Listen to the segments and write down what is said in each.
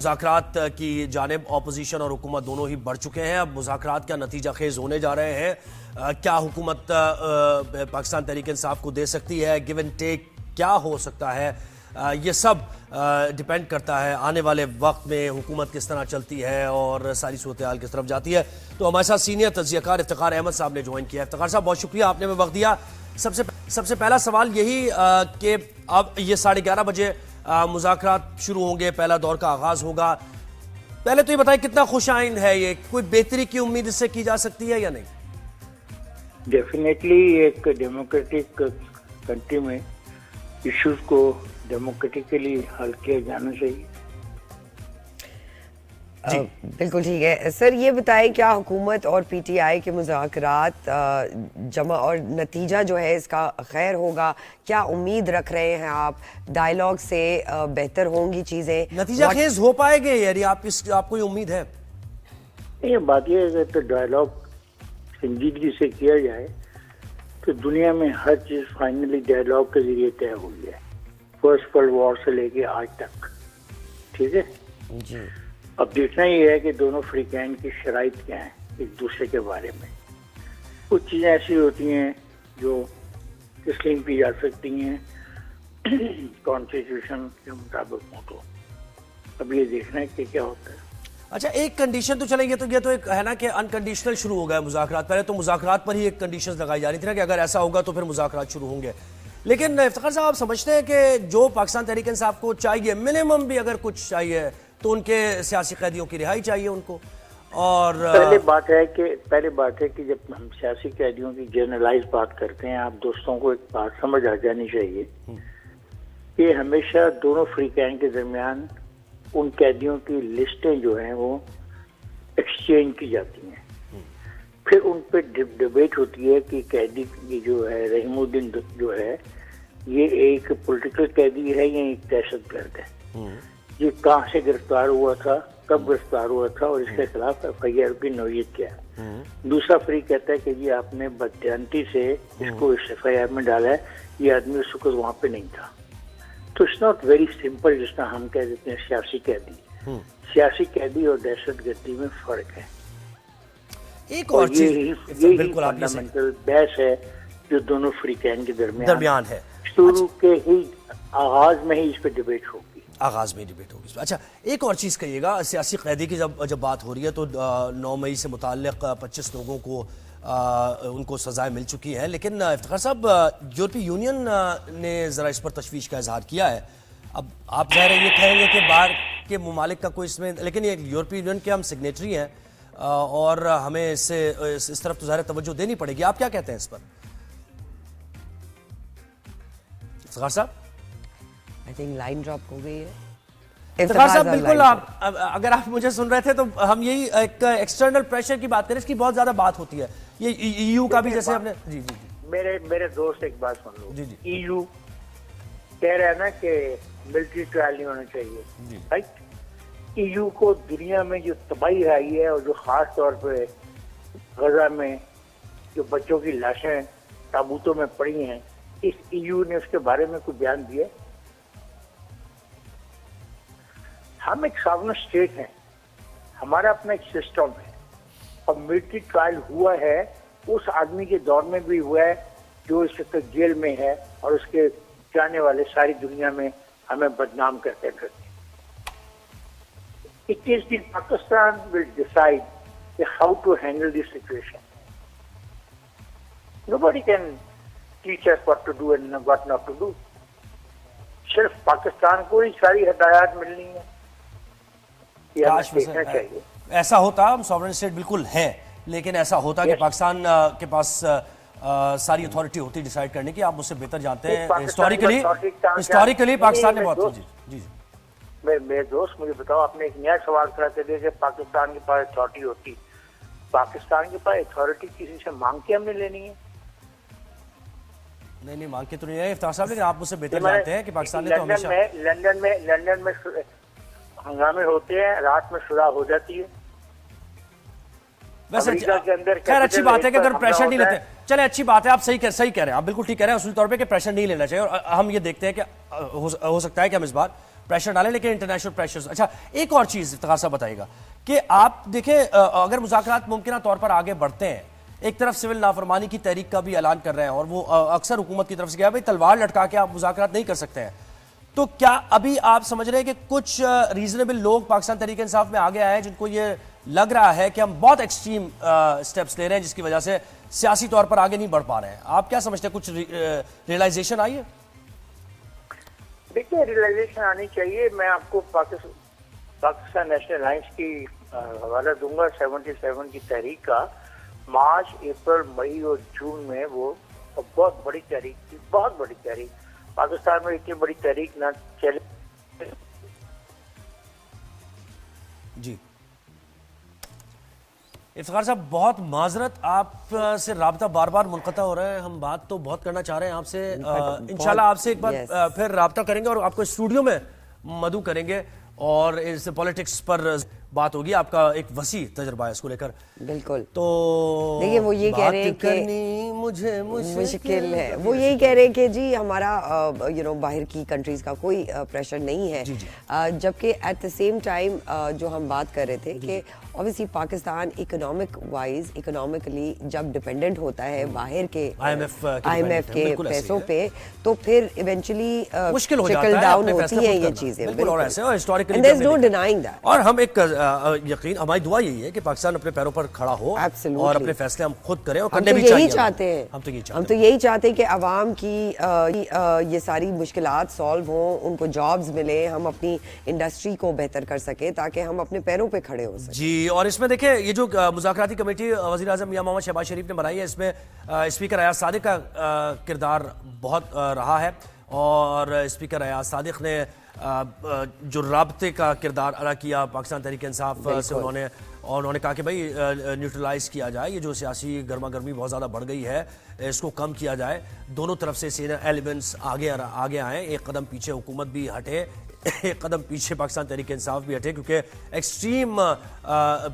مذاکرات کی جانب اپوزیشن اور حکومت دونوں ہی بڑھ چکے ہیں. اب مذاکرات کیا نتیجہ خیز ہونے جا رہے ہیں؟ کیا حکومت پاکستان تحریک انصاف کو دے سکتی ہے؟ گیو اینڈ ٹیک کیا ہو سکتا ہے؟ یہ سب ڈیپینڈ کرتا ہے آنے والے وقت میں حکومت کس طرح چلتی ہے اور ساری صورتحال کس طرف جاتی ہے. تو ہمارے ساتھ سینئر تجزیہ کار افتخار احمد صاحب نے جوائن کیا. افتخار صاحب بہت شکریہ، آپ نے ہمیں وقت دیا. سب سے پہلا سوال یہی کہ اب یہ 11:30 بجے مذاکرات شروع ہوں گے، پہلا دور کا آغاز ہوگا. پہلے تو یہ بتائیں کتنا خوش آئند ہے یہ؟ کوئی بہتری کی امید اس سے کی جا سکتی ہے یا نہیں؟ ڈیفینیٹلی ایک ڈیموکریٹک کنٹری میں ایشوز کو ڈیموکریٹکلی حل کیا جانا چاہیے. بالکل ٹھیک ہے سر. یہ بتائیں کیا حکومت اور پی ٹی آئی کے مذاکرات جمع اور نتیجہ جو ہے اس کا خیر ہوگا؟ کیا امید رکھ رہے ہیں آپ ڈائیلاگ سے بہتر ہوں گی چیزیں؟ نتیجہ خیز ہو پائے گے یعنی آپ کو یہ امید ہے؟ یہ بات یہ ہے کہ ڈائیلاگ سنجیدگی سے کیا جائے تو دنیا میں ہر چیز فائنلی ڈائیلاگ کے ذریعے طے ہوئی ہے، فرسٹ ورلڈ وار سے لے کے آج تک. ٹھیک ہے جی. اب دیکھنا یہ ہے کہ دونوں فریقین کی شرائط کیا ہیں ایک دوسرے کے بارے میں. کچھ چیزیں ایسی ہوتی ہیں جو تسلیم کی جا سکتی ہیں کانسٹیٹیوشن کے مطابق ہو. تو اب یہ دیکھنا ہے کہ کیا ہوتا ہے. اچھا ایک کنڈیشن تو چلیں گے، تو یہ تو ایک ہے نا کہ انکنڈیشنل شروع ہو گئے مذاکرات. پہلے تو مذاکرات پر ہی ایک کنڈیشنز لگائی جا رہی تھی نا کہ اگر ایسا ہوگا تو پھر مذاکرات شروع ہوں گے. لیکن افتخار صاحب آپ سمجھتے ہیں کہ جو پاکستان تحریک انصاف کو چاہیے منیمم بھی اگر کچھ چاہیے تو ان کے سیاسی قیدیوں کی رہائی چاہیے ان کو؟ اور پہلی بات ہے کہ جب ہم سیاسی قیدیوں کی جنرلائز بات کرتے ہیں، آپ دوستوں کو ایک بات سمجھ آ جانی چاہیے کہ ہمیشہ دونوں فریقین کے درمیان ان قیدیوں کی لسٹیں جو ہیں وہ ایکسچینج کی جاتی ہیں. پھر ان پہ ڈبیٹ ہوتی ہے کہ قیدی کی جو ہے رحیم الدین جو ہے یہ ایک پولیٹیکل قیدی ہے یا ایک دہشت گرد ہے، یہ کہاں سے گرفتار ہوا تھا، کب گرفتار ہوا تھا اور اس کے خلاف ایف آئی آر کی نوعیت کیا ہے. دوسرا فریق کہتا ہے کہ یہ آپ نے بددیانتی سے اس کو اس ایف آئی آر میں ڈالا ہے، یہ آدمی اس وقت وہاں پہ نہیں تھا. تو اٹس ناٹ ویری سمپل جس طرح ہم کہہ دیتے ہیں سیاسی قیدی. سیاسی قیدی اور دہشت گردی میں فرق ہے. ایک اور چیز بالکل فنڈامنٹل بحث ہے جو دونوں فریقین کے درمیان ہے. شروع کے ہی آغاز میں ہی اس پہ ڈبیٹ ہوگی. اچھا ایک اور چیز کہیے گا، سیاسی قیدی کی جب بات ہو رہی ہے تو 9 مئی سے متعلق 25 لوگوں کو ان کو سزائیں مل چکی ہیں. لیکن افتخار صاحب یورپی یونین نے ذرا اس پر تشویش کا اظہار کیا ہے. اب آپ ظاہر یہ کہیں گے کہ باہر کے ممالک کا کوئی اس میں، لیکن یہ یورپی یونین کے ہم سگنیٹری ہیں اور ہمیں اس طرف تو ظاہر توجہ دینی پڑے گی. آپ کیا کہتے ہیں اس پر افتخار صاحب؟ I think لائن ڈراپ ہو گئی ہے. افتخار صاحب بالکل اگر آپ مجھے سن رہے تھے تو ہم یہی ایک ایکسٹرنل پریشر کی بات کریں، اس کی بہت زیادہ بات ہوتی ہے. یہ ای یو کا بھی جیسے ہم نے جی میرے دوست ایک بات سن لو. جی ای یو کہہ رہا ہے نا کہ ملٹری ٹرائل نہیں ہونا چاہیے. رائٹ. ای یو کو دنیا میں جو تباہی آئی ہے اور جو خاص طور پہ غزہ میں جو بچوں کی لاشیں تابوتوں میں پڑی ہیں، اس ای یو نے اس کے بارے میں کوئی بیان دیا؟ ہم ایک ساورن اسٹیٹ ہیں، ہمارا اپنا ایک سسٹم ہے اور ملٹری ٹرائل ہوا ہے اس آدمی کے دور میں بھی ہوا ہے جو اس وقت جیل میں ہے اور اس کے جانے والے ساری دنیا میں ہمیں بدنام کرتے تھے. It is the Pakistan will decide how to handle this situation. Nobody can teach us what to do and what not to do. صرف پاکستان کو ہی ساری ہدایات ملنی ہے. ایسا ہوتا، ہم سوورن اسٹیٹ بالکل ہے، لیکن ایسا ہوتا کہ پاکستان کے پاس ساری اتھارٹی ہوتی ڈیسائیڈ کرنے کی. آپ مجھ سے بہتر جانتے ہیں ہسٹوریکلی پاکستان نے بہت جی میرے دوست مجھے بتاؤ، آپ نے ایک نیا سوال کھڑا کر دیا کہ پاکستان کے پاس اتھارٹی ہوتی. پاکستان کے پاس اتھارٹی کسی سے مانگ کے ہم نے لینی ہے؟ نہیں مانگ کے تو نہیں ہے افتخار صاحب، لیکن آپ مجھ سے بہتر جانتے ہیں کہ پاکستان نے تو ہمیشہ لندن میں ہنگامے ہوتے ہیں، رات میں صلح ہو جاتی ہے. ویسے خیر اچھی بات ہے کہ اگر پریشر نہیں لیتے، چلے اچھی بات ہے، آپ صحیح کہہ رہے ہیں، آپ بالکل ٹھیک کہہ رہے ہیں اصولی طور پہ کہ پریشر نہیں لینا چاہیے. اور ہم یہ دیکھتے ہیں کہ ہو سکتا ہے کہ ہم اس بار پریشر ڈالیں لیکن انٹرنیشنل پریشر. اچھا ایک اور چیز افتخار صاحب بتائیے گا کہ آپ دیکھیں اگر مذاکرات ممکنہ طور پر آگے بڑھتے ہیں, ایک طرف سول نافرمانی کی تحریک کا بھی اعلان کر رہے ہیں اور وہ اکثر حکومت کی طرف سے کیا بھائی تلوار لٹکا کے آپ مذاکرات نہیں کر سکتے ہیں, تو کیا ابھی آپ سمجھ رہے ہیں کہ کچھ ریزنیبل لوگ پاکستان تحریک انصاف میں آگے آئے ہیں جن کو یہ لگ رہا ہے کہ ہم بہت ایکسٹریم سٹیپس لے رہے ہیں جس کی وجہ سے سیاسی طور پر آگے نہیں بڑھ پا رہے ہیں؟ آپ کیا سمجھتے ہیں, کچھ ریئلائزیشن آئی ہے؟ دیکھیے ریئلائزیشن آنی چاہیے. میں آپ کو پاکستان نیشنل الائنس کی حوالہ دوں گا 77 کی تحریک کا. مارچ, اپریل, مئی اور جون میں وہ بہت بڑی تحریک تھی, بہت بڑی تحریک. پاکستان میں اتنی بڑی تحریک نہ چلے. جی افتخار صاحب بہت معذرت, آپ سے رابطہ بار بار منقطع ہو رہا ہے. ہم بات تو بہت کرنا چاہ رہے ہیں آپ سے, انشاءاللہ آپ سے ایک بار پھر رابطہ کریں گے اور آپ کو اسٹوڈیو میں مدعو کریں گے اور اس پولیٹکس پر بات ہوگی. آپ کا ایک وسیع تجربہ ہے اس کو لے کر. بالکل. تو دیکھیے وہ یہ کہہ رہے ہیں کہ مجھے مشکل ہے, وہ یہی کہہ رہے ہیں کہ جی ہمارا باہر کی کنٹریز کا کوئی پریشر نہیں ہے, جبکہ ایٹ دا سیم ٹائم جو ہم بات کر رہے تھے کہ obviously پاکستان اکنامکلی جب ڈیپینڈنٹ ہوتا ہے باہر کے آئی ایم ایف کے پیسوں پہ, تو پھر ایونچولی مشکل ہو ٹرکل ڈاؤن ہوتی ہیں یہ چیزیں. And there's no denying that. اور ہم ایک یقین, ہماری دعا یہی ہے کہ پاکستان اپنے پیروں پر کھڑا ہو اور اپنے فیصلے ہم خود کریں, اور کرنے بھی چاہیے. ہم تو یہی چاہتے ہیں کہ عوام کی یہ ساری مشکلات سالو ہوں, ان کو جابز ملے, ہم اپنی انڈسٹری کو بہتر کر سکیں تاکہ ہم اپنے پیروں پہ کھڑے ہو سکیں. جی, اور اس میں دیکھیں یہ جو مذاکراتی کمیٹی وزیر اعظم میاں محمد شہباز شریف نے بنائی ہے, اس میں اسپیکر ایاز صادق کا کردار بہت رہا ہے, اور اسپیکر ایاز صادق نے جو رابطے کا کردار ادا کیا پاکستان تحریک انصاف سے, انہوں نے کہا کہ بھائی نیوٹرلائز کیا جائے, یہ جو سیاسی گرما گرمی بہت زیادہ بڑھ گئی ہے اس کو کم کیا جائے, دونوں طرف سے سینئر ایلیمنٹس آگے آئیں, ایک قدم پیچھے حکومت بھی ہٹے, ایک قدم پیچھے پاکستان تحریک انصاف بھی ہٹے, کیونکہ ایکسٹریم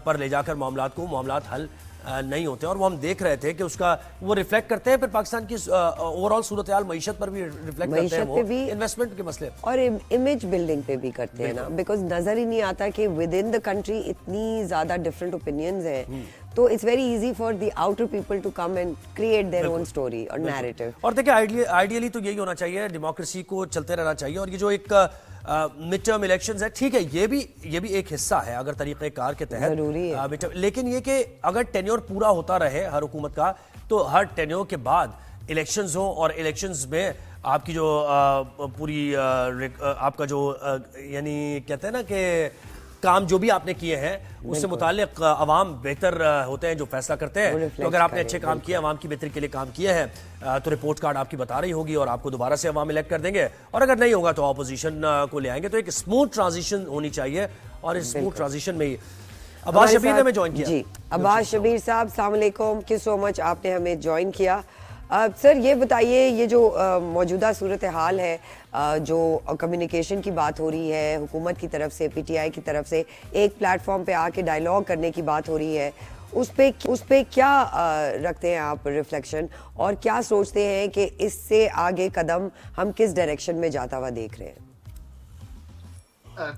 پر لے جا کر معاملات حل نہیں ہوتے. اور وہ ہم دیکھ رہے تھے کہ اس کا وہ ریفلیکٹ کرتے ہیں پھر پاکستان کی اوور آل صورتحال, معیشت پر بھی ریفلیکٹ کرتے ہیں, وہ انویسٹمنٹ کے مسئلے اور امیج بلڈنگ پہ بھی کرتے ہیں نا, بیکاز نظر ہی نہیں آتا کہ ود ان دا کنٹری اتنی زیادہ ڈفرینٹ اوپینینز ہیں, تو it's very easy for the outer people to come and create their own story اور نیریٹو. اور دیکھیں آئیڈیلی تو یہی ہونا چاہیے, ڈیموکریسی کو چلتے رہنا چاہیے, اور یہ جو ایک مڈ ٹرم الیکشنز ہے, ٹھیک ہے یہ بھی ایک حصہ ہے اگر طریقہ کار کے تحت ضروری ہے, لیکن یہ کہ اگر ٹینیور پورا ہوتا رہے ہر حکومت کا, تو ہر ٹینیور کے بعد الیکشنز ہوں, اور الیکشنز میں آپ کی جو پوری آپ کا جو یعنی کہتے ہیں نا کہ کام جو بھی آپ نے کیے ہیں اس سے متعلق عوام بہتر ہوتے ہیں جو فیصلہ کرتے ہیں. تو اگر آپ نے اچھے کام کیے, عوام کی بہتری کے لیے کام کیے ہیں, تو رپورٹ کارڈ آپ کی بتا رہی ہوگی اور آپ کو دوبارہ سے عوام الیکٹ کر دیں گے, اور اگر نہیں ہوگا تو اپوزیشن کو لے آئیں گے. تو ایک اسموتھ ٹرانزیشن ہونی چاہیے, اور اس اسموتھ ٹرانزیشن میں ہی عباس شبیر نے ہمیں جوائن کیا. جی عباس شبیر صاحب السلام علیکم, تھینک یو سو مچ, آپ نے ہمیں جوائن کیا. سر یہ بتائیے, یہ جو موجودہ صورتحال ہے, جو کمیونیکیشن کی بات ہو رہی ہے حکومت کی طرف سے, پی ٹی آئی کی طرف سے ایک پلیٹ فارم پہ آ کے ڈائیلاگ کرنے کی بات ہو رہی ہے, اس پہ کیا رکھتے ہیں آپ ریفلیکشن, اور کیا سوچتے ہیں کہ اس سے آگے قدم ہم کس ڈائریکشن میں جاتا ہوا دیکھ رہے ہیں؟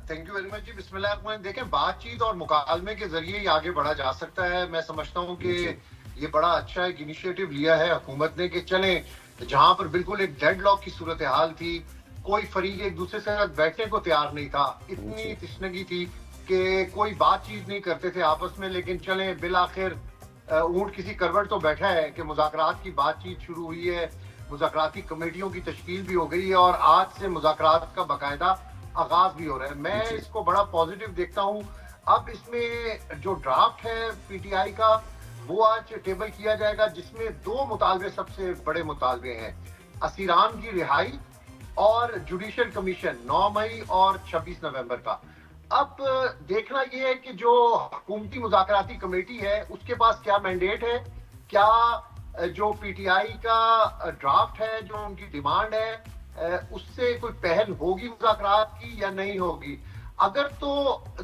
تھینک یو ویری مچ جی. بسم اللہ الرحمن الرحیم. دیکھیں بات چیت اور مکالمے کے ذریعے ہی آگے بڑھا جا سکتا ہے. میں سمجھتا ہوں کہ یہ بڑا اچھا ایک انیشیٹو لیا ہے حکومت نے کہ چلیں, جہاں پر بالکل ایک ڈیڈ لاک کی صورتحال تھی, کوئی فریق ایک دوسرے سے بیٹھنے کو تیار نہیں تھا, اتنی تشنگی تھی کہ کوئی بات چیت نہیں کرتے تھے آپس میں, لیکن چلیں بالآخر اونٹ کسی کروٹ تو بیٹھا ہے کہ مذاکرات کی بات چیت شروع ہوئی ہے, مذاکراتی کمیٹیوں کی تشکیل بھی ہو گئی ہے, اور آج سے مذاکرات کا باقاعدہ آغاز بھی ہو رہا ہے. میں اس کو بڑا پازیٹیو دیکھتا ہوں. اب اس میں جو ڈرافٹ ہے پی ٹی آئی کا وہ آج ٹیبل کیا جائے گا, جس میں 2 مطالبے سب سے بڑے مطالبے ہیں, اسیران کی رہائی اور جوڈیشل کمیشن 9 مئی اور 26 نومبر کا. اب دیکھنا یہ ہے کہ جو حکومتی مذاکراتی کمیٹی ہے اس کے پاس کیا مینڈیٹ ہے, کیا جو پی ٹی آئی کا ڈرافٹ ہے, جو ان کی ڈیمانڈ ہے, اس سے کوئی پہل ہوگی مذاکرات کی یا نہیں ہوگی. اگر تو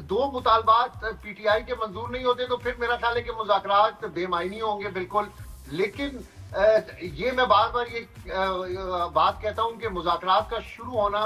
2 مطالبات پی ٹی آئی کے منظور نہیں ہوتے تو پھر میرا خیال ہے کہ مذاکرات بے معنی ہوں گے بالکل. لیکن یہ میں بار بار یہ بات کہتا ہوں کہ مذاکرات کا شروع ہونا